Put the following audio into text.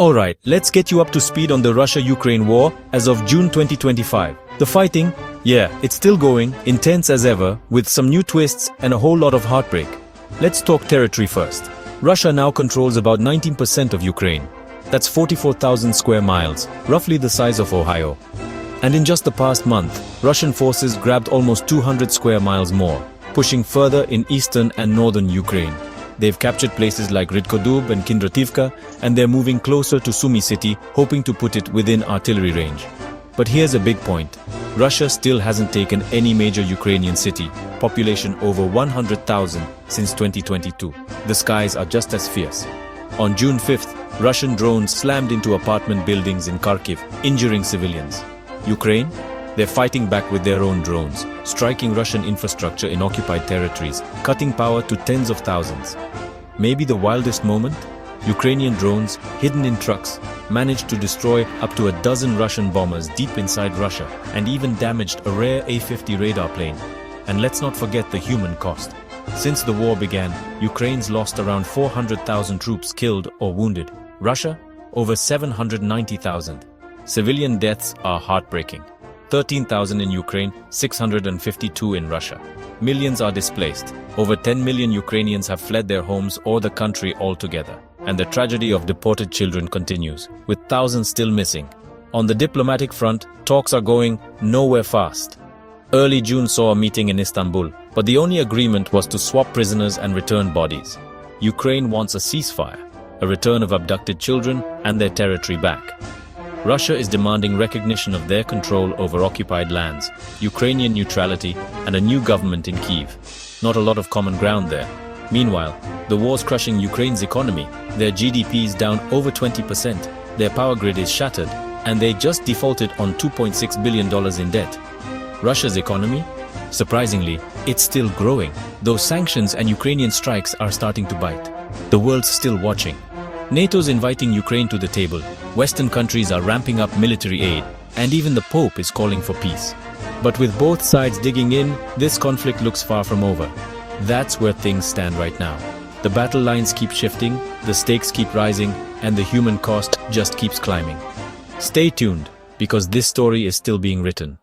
Alright, let's get you up to speed on the Russia-Ukraine war as of June 2025. The fighting, yeah, it's still going, intense as ever, with some new twists and a whole lot of heartbreak. Let's talk territory first. Russia now controls about 19% of Ukraine. That's 44,000 square miles, roughly the size of Ohio. And in just the past month, Russian forces grabbed almost 200 square miles more, pushing further in eastern and northern Ukraine. They've captured places like Rydkodub and Kindrativka, and they're moving closer to Sumy city, hoping to put it within artillery range. But here's a big point. Russia still hasn't taken any major Ukrainian city, population over 100,000 since 2022. The skies are just as fierce. On June 5th, Russian drones slammed into apartment buildings in Kharkiv, injuring civilians. Ukraine? They're fighting back with their own drones, striking Russian infrastructure in occupied territories, cutting power to tens of thousands. Maybe the wildest moment? Ukrainian drones, hidden in trucks, managed to destroy up to a dozen Russian bombers deep inside Russia, and even damaged a rare A-50 radar plane. And let's not forget the human cost. Since the war began, Ukraine's lost around 400,000 troops killed or wounded. Russia? Over 790,000. Civilian deaths are heartbreaking. 13,000 in Ukraine, 652 in Russia. Millions are displaced. Over 10 million Ukrainians have fled their homes or the country altogether. And the tragedy of deported children continues, with thousands still missing. On the diplomatic front, talks are going nowhere fast. Early June saw a meeting in Istanbul, but the only agreement was to swap prisoners and return bodies. Ukraine wants a ceasefire, a return of abducted children and their territory back. Russia is demanding recognition of their control over occupied lands, Ukrainian neutrality, and a new government in Kyiv. Not a lot of common ground there. Meanwhile, the war's crushing Ukraine's economy. Their GDP is down over 20%, their power grid is shattered, and they just defaulted on $2.6 billion in debt. Russia's economy? Surprisingly, it's still growing, though sanctions and Ukrainian strikes are starting to bite. The world's still watching. NATO's inviting Ukraine to the table, Western countries are ramping up military aid, and even the Pope is calling for peace. But with both sides digging in, this conflict looks far from over. That's where things stand right now. The battle lines keep shifting, the stakes keep rising, and the human cost just keeps climbing. Stay tuned, because this story is still being written.